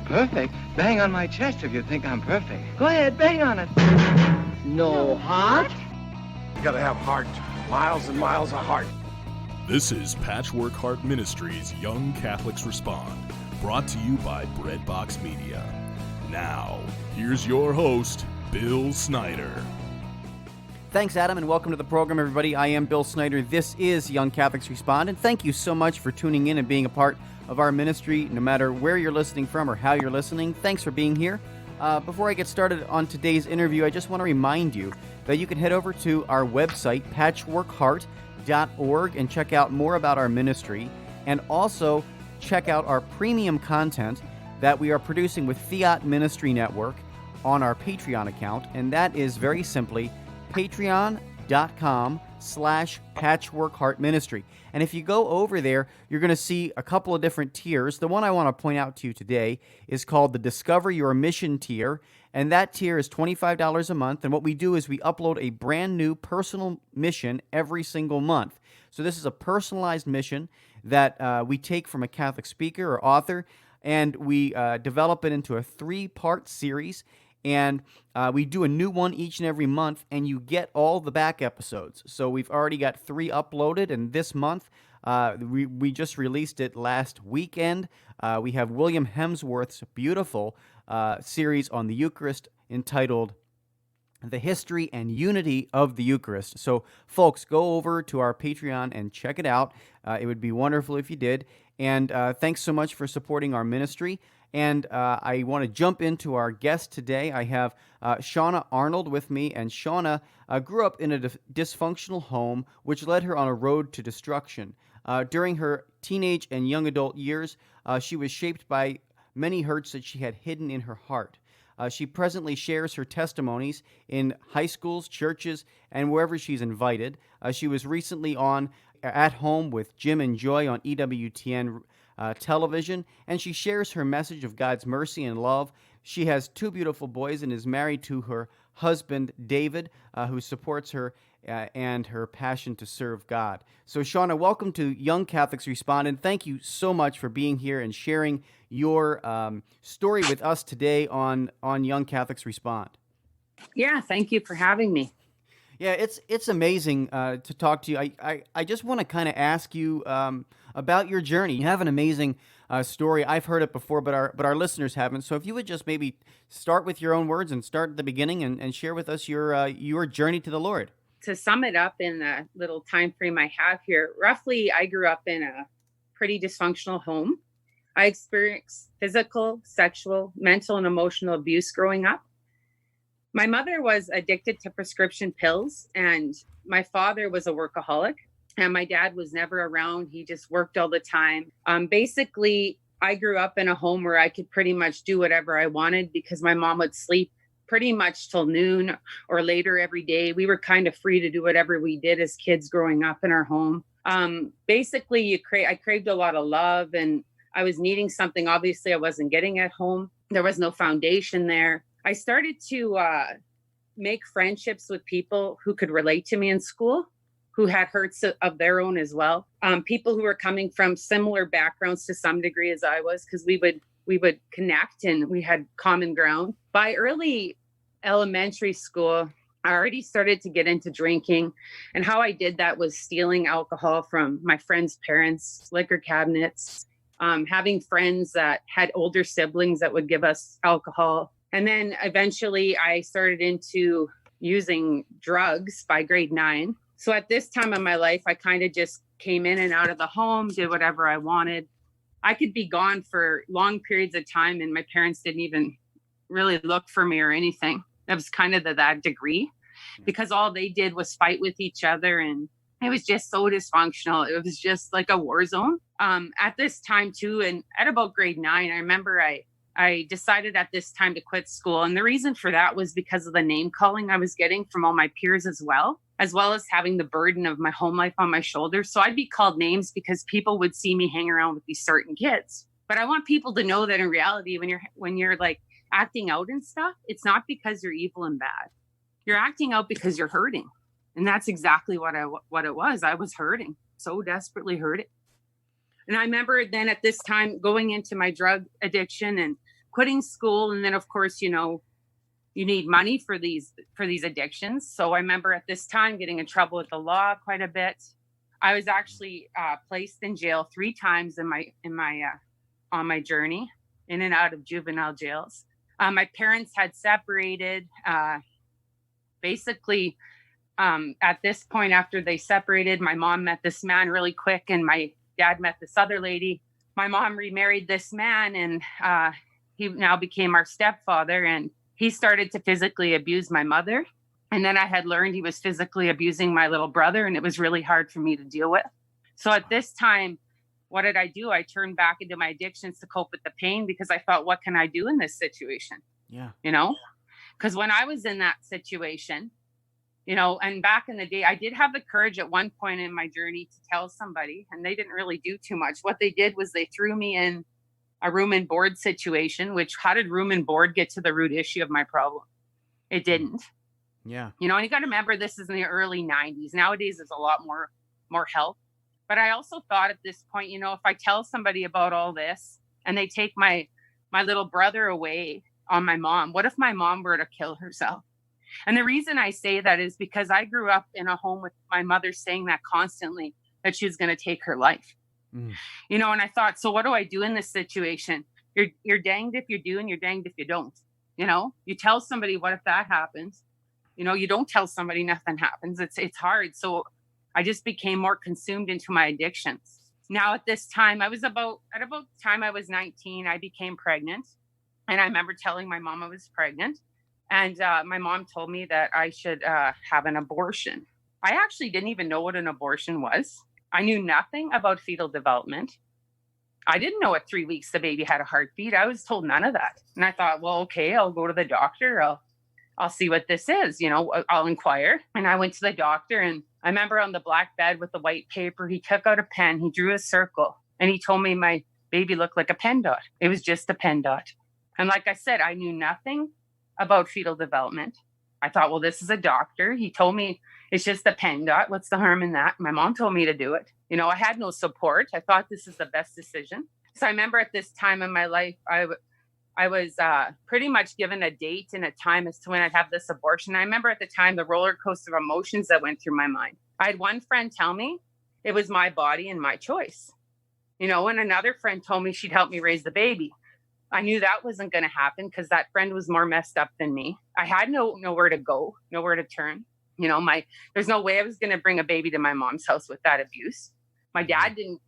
Perfect? Bang on my chest if you think I'm perfect. Go ahead, bang on it. No heart? You gotta have heart. Miles and miles of heart. This is Patchwork Heart Ministries Young Catholics Respond, brought to you by Breadbox Media. Now, here's your host, Bill Snyder. Thanks, Adam, and welcome to the program, everybody. I am Bill Snyder. This is Young Catholics Respond, and thank you so much for tuning in and being a part of our ministry, no matter where you're listening from or how you're listening. Thanks for being here. Before I get started on today's interview, I just want to remind you that you can head over to our website, patchworkheart.org, and check out more about our ministry, and also check out our premium content that we are producing with Fiat Ministry Network on our Patreon account, and that is very simply patreon.com/patchworkheartministry. And if you go over there, you're going to see a couple of different tiers. The one I want to point out to you today is called the Discover Your Mission tier, and that tier is $25 a month. And what we do is we upload a brand new personal mission every single month. So this is a personalized mission that we take from a Catholic speaker or author, and we develop it into a 3-part series. And we do a new one each and every month, and you get all the back episodes. So we've already got 3 uploaded, and this month, we just released it last weekend. We have William Hemsworth's beautiful series on the Eucharist entitled The History and Unity of the Eucharist. So, folks, go over to our Patreon and check it out. It would be wonderful if you did. And thanks so much for supporting our ministry. And I want to jump into our guest today. I have Shauna Arnold with me, and Shauna grew up in a dysfunctional home, which led her on a road to destruction. During her teenage and young adult years, she was shaped by many hurts that she had hidden in her heart. She presently shares her testimonies in high schools, churches, and wherever she's invited. She was recently on At Home with Jim and Joy on EWTN television, and she shares her message of God's mercy and love. She has 2 beautiful boys and is married to her husband, David, who supports her and her passion to serve God. So, Shauna, welcome to Young Catholics Respond, and thank you so much for being here and sharing your story with us today on Young Catholics Respond. Yeah, thank you for having me. Yeah, it's amazing to talk to you. I just want to kind of ask you about your journey. You have an amazing story. I've heard it before, but our listeners haven't. So if you would just maybe start with your own words and start at the beginning and share with us your journey to the Lord. To sum it up in the little time frame I have here, roughly, I grew up in a pretty dysfunctional home. I experienced physical, sexual, mental, and emotional abuse growing up. My mother was addicted to prescription pills, and my father was a workaholic, and my dad was never around. He just worked all the time. Basically, I grew up in a home where I could pretty much do whatever I wanted because my mom would sleep pretty much till noon or later every day. We were kind of free to do whatever we did as kids growing up in our home. Basically, I craved a lot of love, and I was needing something obviously I wasn't getting at home. There was no foundation there. I started to make friendships with people who could relate to me in school, who had hurts of their own as well. People who were coming from similar backgrounds to some degree as I was, because we would connect and we had common ground. By early elementary school, I already started to get into drinking. And how I did that was stealing alcohol from my friends' parents, liquor cabinets, having friends that had older siblings that would give us alcohol. And then eventually I started into using drugs by grade 9. So at this time in my life, I kind of just came in and out of the home, did whatever I wanted. I could be gone for long periods of time, and my parents didn't even really look for me or anything. That was kind of that degree, because all they did was fight with each other, and it was just so dysfunctional. It was just like a war zone. At this time too, and at about grade 9, I remember I decided at this time to quit school. And the reason for that was because of the name calling I was getting from all my peers as well as having the burden of my home life on my shoulders. So I'd be called names because people would see me hang around with these certain kids. But I want people to know that in reality, when you're like acting out and stuff, it's not because you're evil and bad. You're acting out because you're hurting. And that's exactly what it was. I was hurting, so desperately hurting. And I remember then at this time going into my drug addiction and quitting school. And then, of course, you need money for these addictions. So I remember at this time getting in trouble with the law quite a bit. I was actually placed in jail 3 times in my on my journey in and out of juvenile jails. My parents had separated. Basically, at this point, after they separated, my mom met this man really quick, and my dad met this other lady. My mom remarried this man, and he now became our stepfather, and he started to physically abuse my mother. And then I had learned he was physically abusing my little brother, and it was really hard for me to deal with. So at this time, what did I do? I turned back into my addictions to cope with the pain, because I thought, what can I do in this situation? Yeah. Because when I was in that situation, and back in the day, I did have the courage at one point in my journey to tell somebody, and they didn't really do too much. What they did was they threw me in a room and board situation, which how did room and board get to the root issue of my problem? It didn't. Yeah. And you got to remember, this is in the early 90s. Nowadays, there's a lot more help. But I also thought at this point, if I tell somebody about all this and they take my little brother away on my mom, what if my mom were to kill herself? And the reason I say that is because I grew up in a home with my mother saying that constantly, that she was going to take her life. And I thought, so what do I do in this situation? You're danged if you do, and you're danged if you don't. You tell somebody, what if that happens? You don't tell somebody, nothing happens. It's hard. So I just became more consumed into my addictions. Now at this time, at about the time I was 19, I became pregnant. And I remember telling my mom I was pregnant. And my mom told me that I should have an abortion. I actually didn't even know what an abortion was. I knew nothing about fetal development. I didn't know at 3 weeks the baby had a heartbeat. I was told none of that. And I thought, well, okay, I'll go to the doctor. I'll see what this is. I'll inquire. And I went to the doctor, and I remember on the black bed with the white paper, he took out a pen, he drew a circle, and he told me my baby looked like a pen dot. It was just a pen dot. And like I said, I knew nothing about fetal development. I thought, well, this is a doctor. He told me it's just a pen dot. What's the harm in that? My mom told me to do it. I had no support. I thought this is the best decision. So I remember at this time in my life, I was pretty much given a date and a time as to when I'd have this abortion. I remember at the time the roller coaster of emotions that went through my mind. I had one friend tell me it was my body and my choice. And another friend told me she'd help me raise the baby. I knew that wasn't going to happen because that friend was more messed up than me. I had nowhere to go, nowhere to turn. There's no way I was going to bring a baby to my mom's house with that abuse. My dad didn't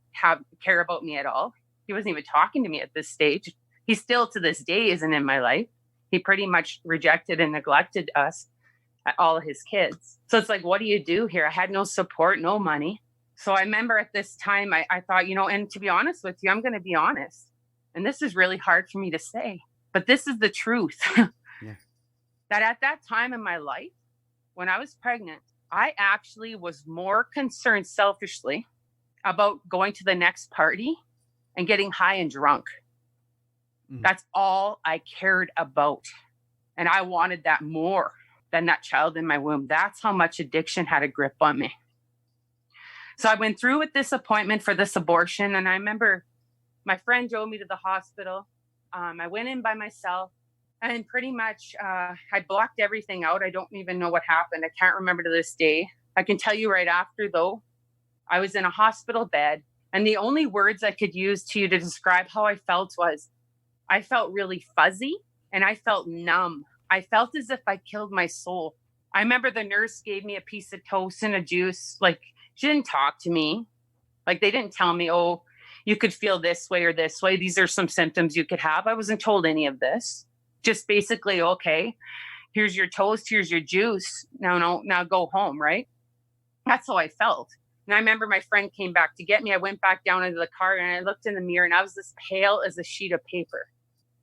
care about me at all. He wasn't even talking to me at this stage. He still to this day isn't in my life. He pretty much rejected and neglected us, all of his kids. So it's like, what do you do here? I had no support, no money. So I remember at this time, I thought, and to be honest with you, I'm going to be honest. And this is really hard for me to say, but this is the truth. Yeah. That at that time in my life, when I was pregnant, I actually was more concerned selfishly about going to the next party and getting high and drunk. That's all I cared about. And I wanted that more than that child in my womb. That's how much addiction had a grip on me. So I went through with this appointment for this abortion. And I remember my friend drove me to the hospital. I went in by myself, and pretty much I blocked everything out. I don't even know what happened. I can't remember to this day. I can tell you right after, though, I was in a hospital bed. And the only words I could use to describe how I felt was, I felt really fuzzy and I felt numb. I felt as if I killed my soul. I remember the nurse gave me a piece of toast and a juice. Like, she didn't talk to me. Like, they didn't tell me, oh, you could feel this way or this way. These are some symptoms you could have. I wasn't told any of this. Just basically, okay, here's your toast, here's your juice. Now go home, right? That's how I felt. And I remember my friend came back to get me. I went back down into the car and I looked in the mirror and I was as pale as a sheet of paper.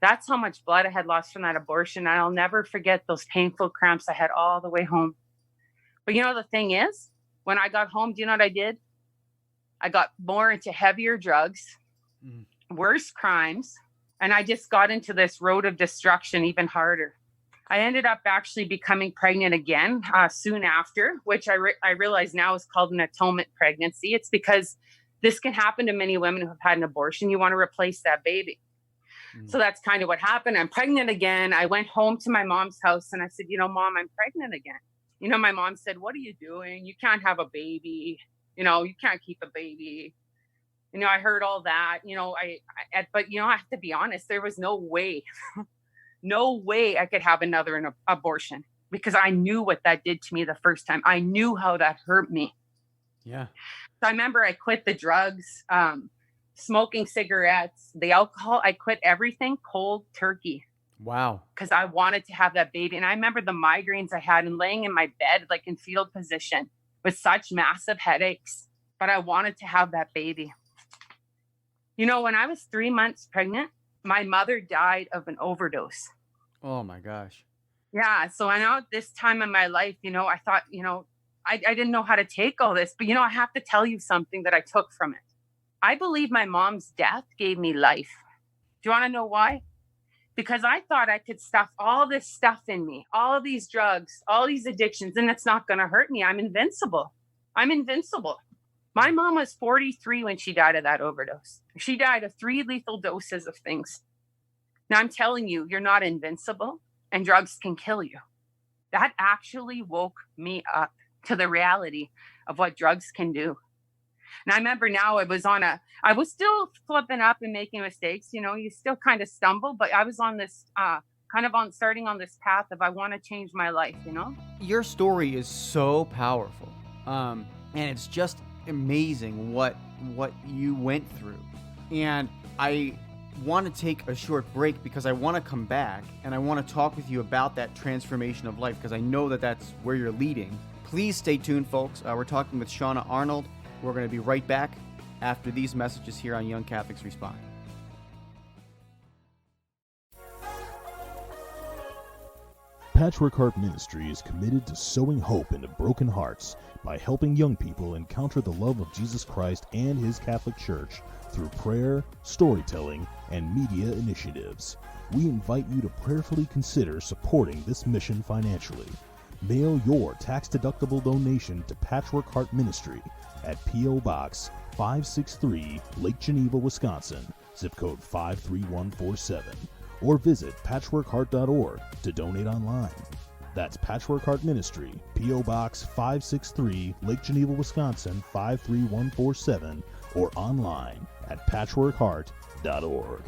That's how much blood I had lost from that abortion. And I'll never forget those painful cramps I had all the way home. But the thing is, when I got home, do you know what I did? I got more into heavier drugs, worse crimes, and I just got into this road of destruction even harder. I ended up actually becoming pregnant again soon after, which I realize now is called an atonement pregnancy. It's because this can happen to many women who have had an abortion. You want to replace that baby. So that's kind of what happened. I'm pregnant again. I went home to my mom's house and I said, Mom, I'm pregnant again. My mom said, what are you doing? You can't have a baby. You can't keep a baby. I heard all that, but I have to be honest, there was no way, no way I could have another abortion because I knew what that did to me the first time. I knew how that hurt me. Yeah. So I remember I quit the drugs, smoking cigarettes, the alcohol. I quit everything cold turkey. Wow. Because I wanted to have that baby. And I remember the migraines I had and laying in my bed, like in fetal position with such massive headaches. But I wanted to have that baby. When I was 3 months pregnant, my mother died of an overdose. Oh my gosh. Yeah. So I know at this time in my life, I thought, I didn't know how to take all this, but I have to tell you something that I took from it. I believe my mom's death gave me life. Do you want to know why? Because I thought I could stuff all this stuff in me, all these drugs, all these addictions, and it's not going to hurt me. I'm invincible. My mom was 43 when she died of that overdose. She died of 3 lethal doses of things. Now I'm telling you, you're not invincible and drugs can kill you. That actually woke me up to the reality of what drugs can do. And I remember now I was still flipping up and making mistakes. You still kind of stumble, but I was on this starting on this path of I want to change my life, Your story is so powerful. And it's just amazing what you went through. And I want to take a short break because I want to come back and I want to talk with you about that transformation of life because I know that that's where you're leading. Please stay tuned, folks. We're talking with Shauna Arnold. We're going to be right back after these messages here on Young Catholics Respond. Patchwork Heart Ministry is committed to sowing hope into broken hearts by helping young people encounter the love of Jesus Christ and His Catholic Church through prayer, storytelling, and media initiatives. We invite you to prayerfully consider supporting this mission financially. Mail your tax-deductible donation to Patchwork Heart Ministry at P.O. Box 563, Lake Geneva, Wisconsin, zip code 53147, or visit patchworkheart.org to donate online. That's Patchwork Heart Ministry, P.O. Box 563, Lake Geneva, Wisconsin 53147, or online at patchworkheart.org.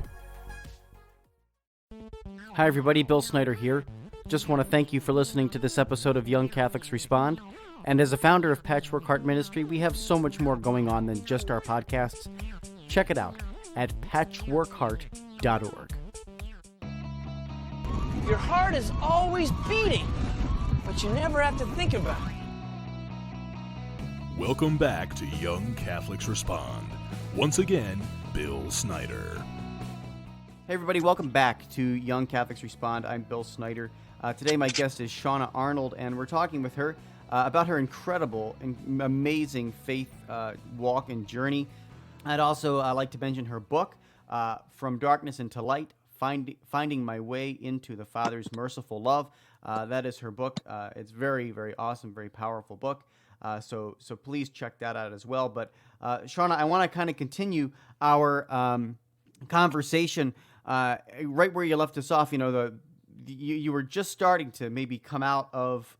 Hi everybody, Bill Snyder here. Just want to thank you for listening to this episode of Young Catholics Respond. And as a founder of Patchwork Heart Ministry, we have so much more going on than just our podcasts. Check it out at patchworkheart.org. Your heart is always beating, but you never have to think about it. Welcome back to Young Catholics Respond. Once again, Bill Snyder. Hey everybody, welcome back to Young Catholics Respond. I'm Bill Snyder. Today my guest is Shauna Arnold, and we're talking with her about her incredible and amazing faith walk and journey. I'd also like to mention her book, From Darkness into Light, Finding My Way into the Father's Merciful Love. That is her book. It's very, very awesome, very powerful book. So please check that out as well. But Shauna, I want to kind of continue our conversation right where you left us off. You were just starting to maybe come out of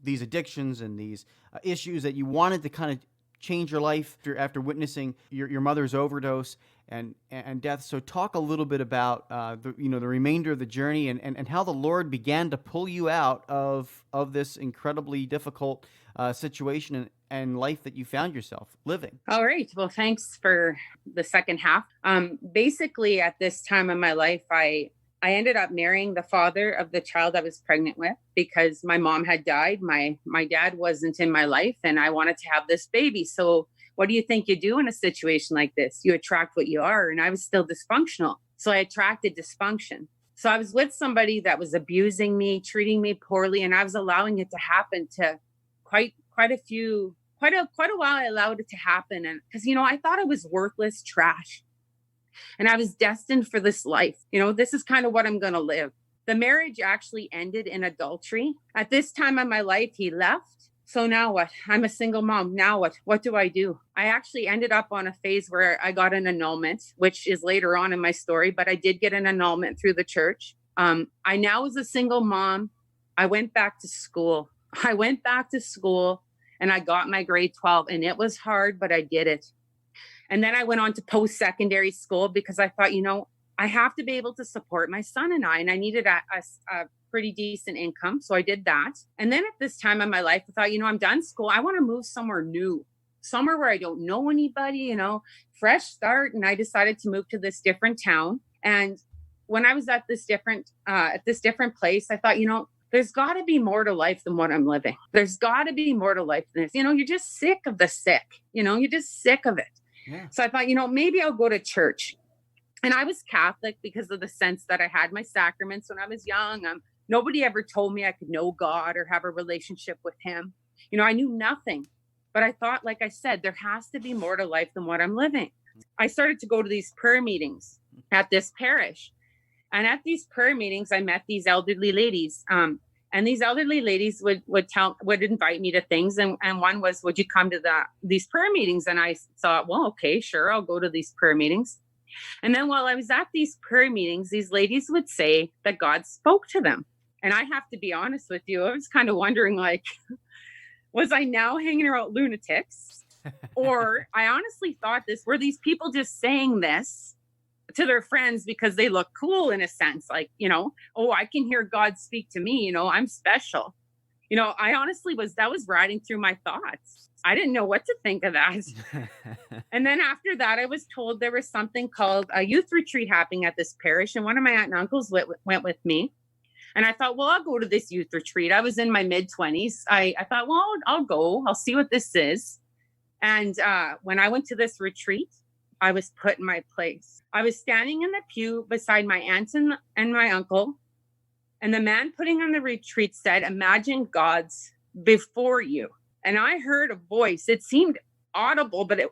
these addictions and these issues that you wanted to kind of change your life after witnessing your mother's overdose and death. So talk a little bit about the remainder of the journey and how the Lord began to pull you out of this incredibly difficult situation and life that you found yourself living. All right. Well, thanks for the second half. Basically, at this time in my life, I ended up marrying the father of the child I was pregnant with because my mom had died. My dad wasn't in my life and I wanted to have this baby. So what do you think you do in a situation like this? You attract what you are. And I was still dysfunctional. So I attracted dysfunction. So I was with somebody that was abusing me, treating me poorly, and I was allowing it to happen to quite a while. I allowed it to happen. And because, I thought I was worthless trash. And I was destined for this life. This is kind of what I'm going to live. The marriage actually ended in adultery. At this time of my life, he left. So now what? I'm a single mom. Now what? What do I do? I actually ended up on a phase where I got an annulment, which is later on in my story, but I did get an annulment through the church. I now was a single mom. I went back to school. And I got my grade 12, and it was hard, but I did it. And then I went on to post-secondary school because I thought, I have to be able to support my son and I needed a pretty decent income. So I did that. And then at this time in my life, I thought, I'm done school. I want to move somewhere new, somewhere where I don't know anybody, fresh start. And I decided to move to this different town. And when I was at this different place, I thought, there's got to be more to life than what I'm living. There's got to be more to life than this. You're just sick of the sick. You're just sick of it. Yeah. So I thought, maybe I'll go to church. And I was Catholic because of the sense that I had my sacraments when I was young. Nobody ever told me I could know God or have a relationship with him. I knew nothing. But I thought, like I said, there has to be more to life than what I'm living. I started to go to these prayer meetings at this parish. And at these prayer meetings, I met these elderly ladies. And these elderly ladies would invite me to things. And one was, would you come to these prayer meetings? And I thought, well, okay, sure, I'll go to these prayer meetings. And then while I was at these prayer meetings, these ladies would say that God spoke to them. And I have to be honest with you, I was kind of wondering, was I now hanging around lunatics? Or I honestly thought were these people just saying this to their friends because they look cool in a sense, oh, I can hear God speak to me, I'm special. I honestly that was riding through my thoughts. I didn't know what to think of that. And then after that, I was told there was something called a youth retreat happening at this parish. And one of my aunt and uncles went with me. And I thought, well, I'll go to this youth retreat. I was in my mid-20s. I thought, well, I'll go. I'll see what this is. And when I went to this retreat, I was put in my place. I was standing in the pew beside my aunt and my uncle. And the man putting on the retreat said, imagine God's before you. And I heard a voice. It seemed audible, but it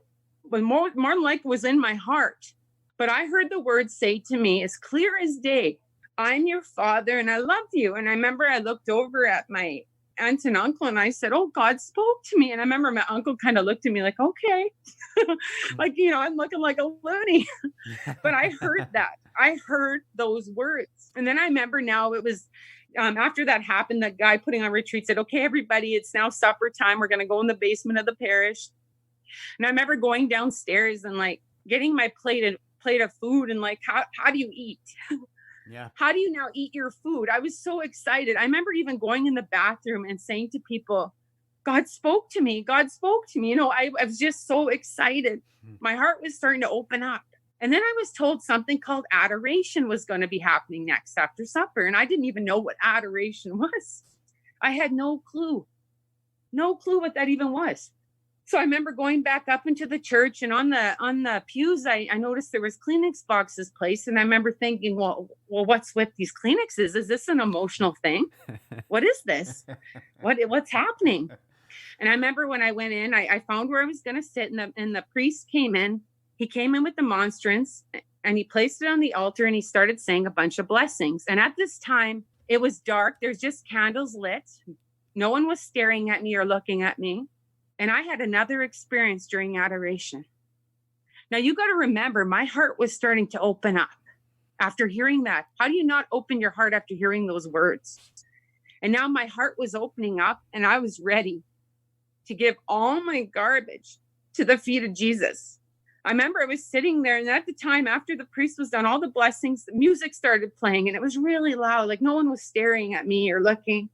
was more like it was in my heart. But I heard the words say to me as clear as day, I'm your father and I love you. And I remember I looked over at my aunt and uncle and I said, oh, God spoke to me. And I remember my uncle kind of looked at me like, okay, I'm looking like a loony. But I heard that. I heard those words. And then I remember now it was after that happened, the guy putting on retreat said, okay, everybody, it's now supper time. We're going to go in the basement of the parish. And I remember going downstairs and getting my plate of food and how do you eat? Yeah. How do you now eat your food? I was so excited. I remember even going in the bathroom and saying to people, God spoke to me. God spoke to me. I was just so excited. My heart was starting to open up. And then I was told something called adoration was going to be happening next after supper. And I didn't even know what adoration was. I had no clue what that even was. So I remember going back up into the church and on the pews, I noticed there was Kleenex boxes placed. And I remember thinking, well, what's with these Kleenexes? Is this an emotional thing? What is this? What's happening? And I remember when I went in, I found where I was going to sit and the priest came in. He came in with the monstrance and he placed it on the altar and he started saying a bunch of blessings. And at this time, it was dark. There's just candles lit. No one was staring at me or looking at me. And I had another experience during adoration. Now, you got to remember, my heart was starting to open up after hearing that. How do you not open your heart after hearing those words? And now my heart was opening up and I was ready to give all my garbage to the feet of Jesus. I remember I was sitting there and at the time after the priest was done, all the blessings, the music started playing and it was really loud. No one was staring at me or looking.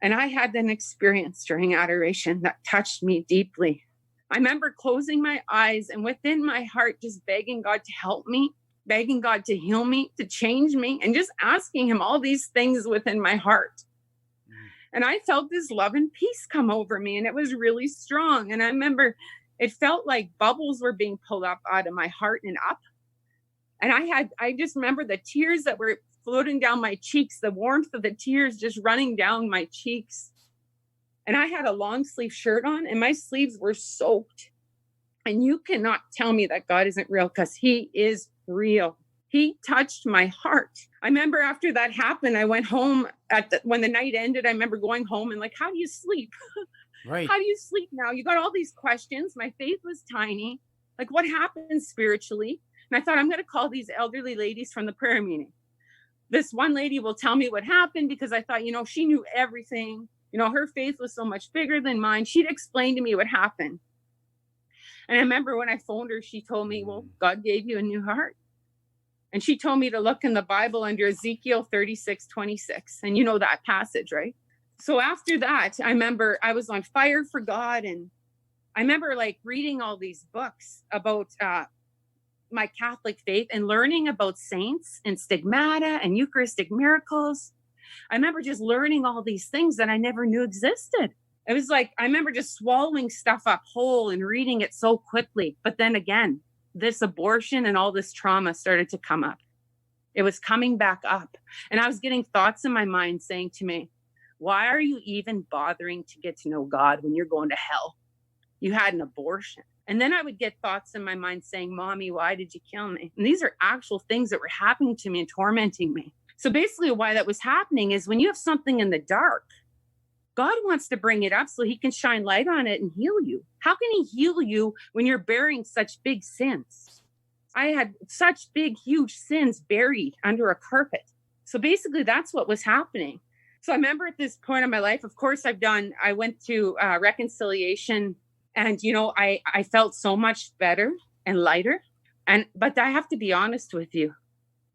And I had an experience during adoration that touched me deeply. I remember closing my eyes and within my heart, just begging God to help me, begging God to heal me, to change me, and just asking him all these things within my heart. And I felt this love and peace come over me and it was really strong. And I remember it felt like bubbles were being pulled up out of my heart and up. And I just remember the tears that were floating down my cheeks, the warmth of the tears just running down my cheeks. And I had a long sleeve shirt on and my sleeves were soaked. And you cannot tell me that God isn't real because he is real. He touched my heart. I remember after that happened, I went home when the night ended, I remember going home and how do you sleep? Right. How do you sleep now? You got all these questions. My faith was tiny. Like, what happened spiritually? And I thought, I'm going to call these elderly ladies from the prayer meeting. This one lady will tell me what happened, because I thought, she knew everything. Her faith was so much bigger than mine. She'd explain to me what happened. And I remember when I phoned her, she told me, well, God gave you a new heart. And she told me to look in the Bible under Ezekiel 36:26. And you know that passage, right? So after that, I remember I was on fire for God. And I remember reading all these books about my Catholic faith and learning about saints and stigmata and Eucharistic miracles. I remember just learning all these things that I never knew existed. It was I remember just swallowing stuff up whole and reading it so quickly. But then again, this abortion and all this trauma started to come up. It was coming back up. And I was getting thoughts in my mind saying to me, why are you even bothering to get to know God when you're going to hell? You had an abortion. And then I would get thoughts in my mind saying, Mommy, why did you kill me? And these are actual things that were happening to me and tormenting me. So basically why that was happening is when you have something in the dark, God wants to bring it up so he can shine light on it and heal you. How can he heal you when you're bearing such big sins? I had such big, huge sins buried under a carpet. So basically that's what was happening. So I remember at this point in my life, of course, I went to reconciliation, and, I felt so much better and lighter. But I have to be honest with you.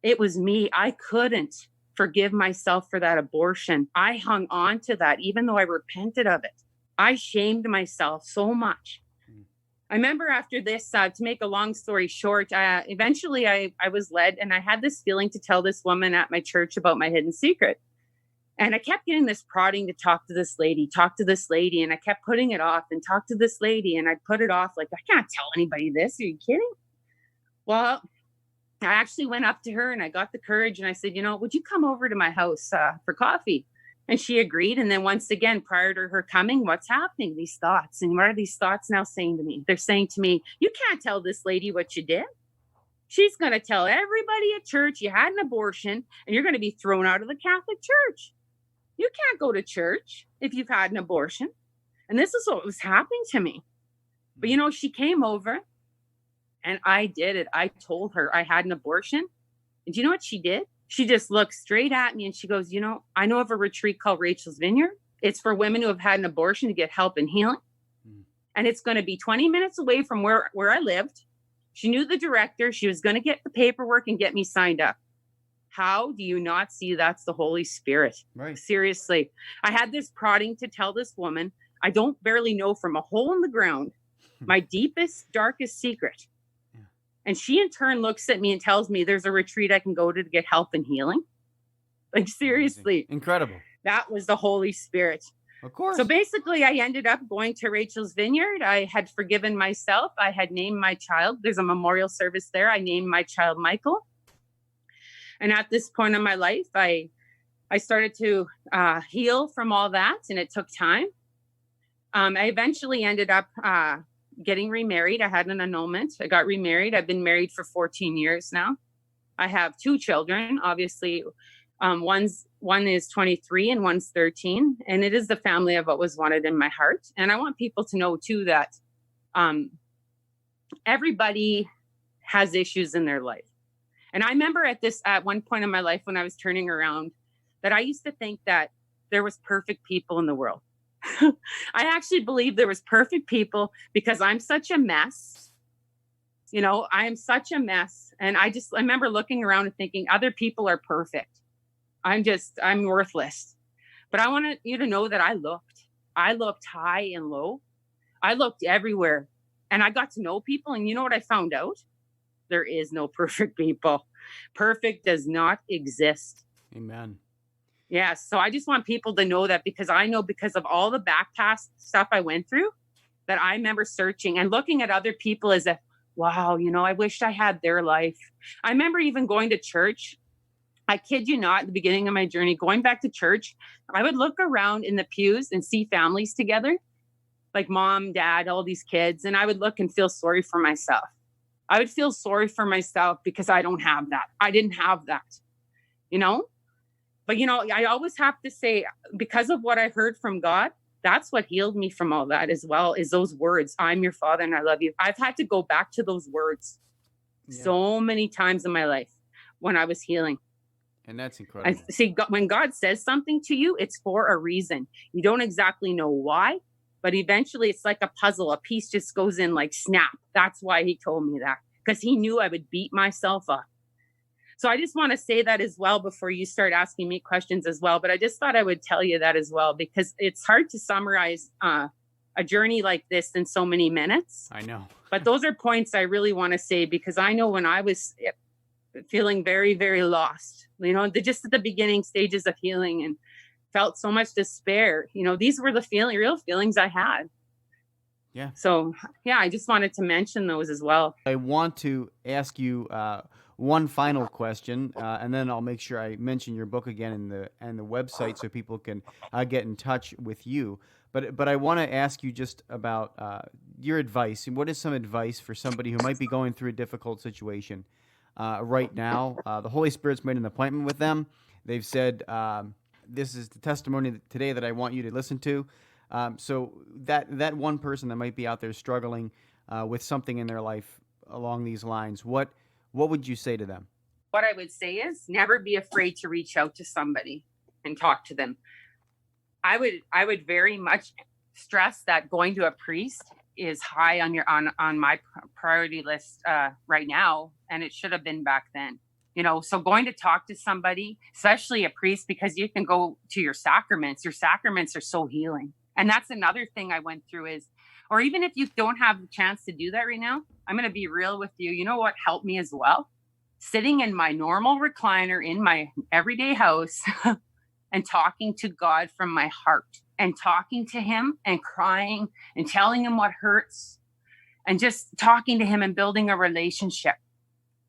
It was me. I couldn't forgive myself for that abortion. I hung on to that, even though I repented of it. I shamed myself so much. I remember after this, to make a long story short, eventually I was led, and I had this feeling to tell this woman at my church about my hidden secret. And I kept getting this prodding to talk to this lady. And I kept putting it off and talk to this lady. And I put it off I can't tell anybody this. Are you kidding? Well, I actually went up to her and I got the courage and I said, would you come over to my house for coffee? And she agreed. And then once again, prior to her coming, what's happening? These thoughts. And what are these thoughts now saying to me? They're saying to me, you can't tell this lady what you did. She's going to tell everybody at church you had an abortion and you're going to be thrown out of the Catholic Church. You can't go to church if you've had an abortion. And this is what was happening to me. But, she came over and I did it. I told her I had an abortion. And do you know what she did? She just looked straight at me and she goes, I know of a retreat called Rachel's Vineyard. It's for women who have had an abortion to get help and healing. And it's going to be 20 minutes away from where I lived. She knew the director. She was going to get the paperwork and get me signed up. How do you not see that's the Holy Spirit? Right. Seriously. I had this prodding to tell this woman, I don't barely know from a hole in the ground, my deepest, darkest secret. Yeah. And she in turn looks at me and tells me there's a retreat I can go to get help and healing. Seriously. Amazing. Incredible. That was the Holy Spirit. Of course. So basically I ended up going to Rachel's Vineyard. I had forgiven myself. I had named my child. There's a memorial service there. I named my child Michael. And at this point in my life, I started to heal from all that, and it took time. I eventually ended up getting remarried. I had an annulment. I got remarried. I've been married for 14 years now. I have 2 children, obviously. One is 23 and one's 13. And it is the family of what was wanted in my heart. And I want people to know, too, that everybody has issues in their life. And I remember at one point in my life when I was turning around, that I used to think that there was perfect people in the world. I actually believe there was perfect people because I'm such a mess. I am such a mess. And I remember looking around and thinking other people are perfect. I'm worthless. But I wanted you to know that I looked high and low. I looked everywhere and I got to know people. And you know what I found out? There is no perfect people. Perfect does not exist. Amen. Yeah. So I just want people to know that, because I know, because of all the back past stuff I went through, that I remember searching and looking at other people as if, wow, I wish I had their life. I remember even going to church. I kid you not, at the beginning of my journey, going back to church, I would look around in the pews and see families together, like mom, dad, all these kids. And I would look and feel sorry for myself. I would feel sorry for myself because I don't have that. I didn't have that, But, I always have to say, because of what I heard from God, that's what healed me from all that as well, is those words, I'm your father and I love you. I've had to go back to those words so many times in my life when I was healing. And that's incredible. I see, when God says something to you, it's for a reason. You don't exactly know why, but eventually it's like a puzzle. A piece just goes in like snap. That's why he told me that, because he knew I would beat myself up. So I just want to say that as well before you start asking me questions as well. But I just thought I would tell you that as well, because it's hard to summarize a journey like this in so many minutes. I know. But those are points I really want to say, because I know when I was feeling very, very lost, just at the beginning stages of healing, and felt so much despair, these were the real feelings I had. Yeah. So, yeah, I just wanted to mention those as well. I want to ask you one final question, and then I'll make sure I mention your book again and the website so people can get in touch with you. But I want to ask you just about your advice. What is some advice for somebody who might be going through a difficult situation right now? The Holy Spirit's made an appointment with them. They've said, this is the testimony today that I want you to listen to. So that one person that might be out there struggling with something in their life along these lines, what would you say to them? What I would say is never be afraid to reach out to somebody and talk to them. I would very much stress that going to a priest is high on my priority list right now, and it should have been back then. So going to talk to somebody, especially a priest, because you can go to your sacraments. Your sacraments are so healing. And that's another thing I went through is, or even if you don't have the chance to do that right now, I'm going to be real with you. You know what helped me as well? Sitting in my normal recliner in my everyday house and talking to God from my heart, and talking to him and crying and telling him what hurts, and just talking to him and building a relationship.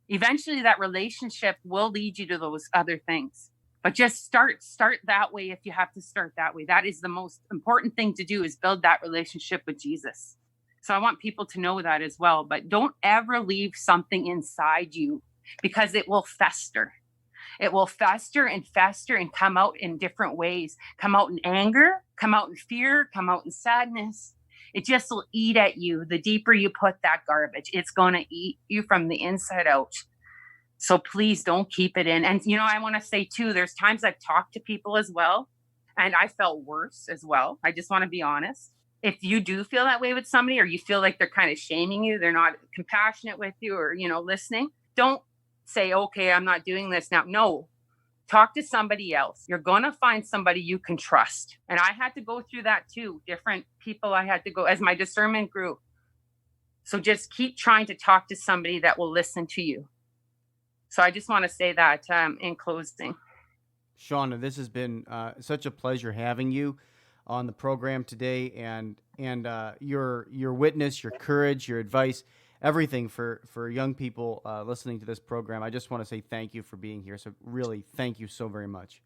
Eventually that relationship will lead you to those other things. But just start that way if you have to start that way. That is the most important thing to do, is build that relationship with Jesus. So I want people to know that as well. But don't ever leave something inside you, because it will fester. It will fester and fester and come out in different ways. Come out in anger, come out in fear, come out in sadness. It just will eat at you. The deeper you put that garbage, it's going to eat you from the inside out. So please don't keep it in. And, I want to say too, there's times I've talked to people as well, and I felt worse as well. I just want to be honest. If you do feel that way with somebody, or you feel like they're kind of shaming you, they're not compassionate with you, or, listening, don't say, okay, I'm not doing this now. No, talk to somebody else. You're going to find somebody you can trust. And I had to go through that too. Different people I had to go as my discernment grew. So just keep trying to talk to somebody that will listen to you. So I just want to say that in closing. Shauna, this has been such a pleasure having you on the program today, and your witness, your courage, your advice, everything for young people listening to this program. I just want to say thank you for being here. So really, thank you so very much.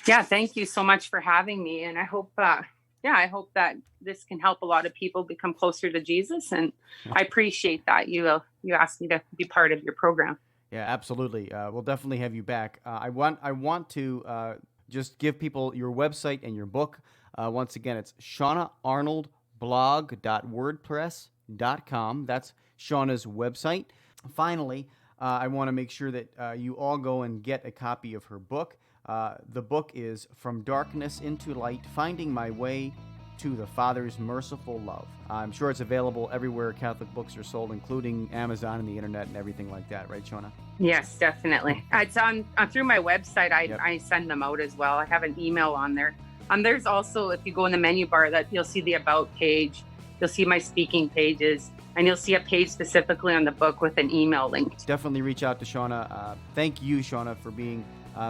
Yeah, thank you so much for having me. And I hope, I hope that this can help a lot of people become closer to Jesus. And I appreciate that you asked me to be part of your program. Yeah, absolutely. We'll definitely have you back. I want to just give people your website and your book. Once again, it's shaunaarnoldblog.wordpress.com. That's Shauna's website. Finally, I want to make sure that you all go and get a copy of her book. The book is From Darkness into Light, Finding My Way to the Father's Merciful Love. I'm sure it's available everywhere Catholic books are sold, including Amazon and the internet and everything like that, right, Shauna? Yes, definitely. It's on through my website. I send them out as well. I have an email on there. There's also, if you go in the menu bar, that you'll see the About page. You'll see my speaking pages, and you'll see a page specifically on the book with an email link. Definitely reach out to Shauna. Thank you, Shauna, for being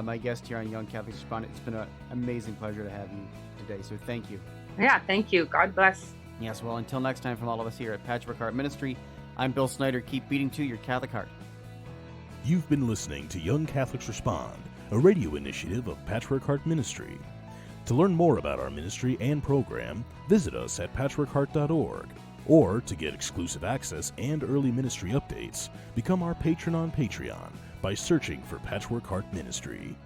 my guest here on Young Catholics Respond. It's been an amazing pleasure to have you today, so thank you. Yeah, thank you. God bless. Yes, well, until next time, from all of us here at Patchwork Heart Ministry, I'm Bill Snyder. Keep beating to your Catholic heart. You've been listening to Young Catholics Respond, a radio initiative of Patchwork Heart Ministry. To learn more about our ministry and program, visit us at patchworkheart.org. Or to get exclusive access and early ministry updates, become our patron on Patreon by searching for Patchwork Heart Ministry.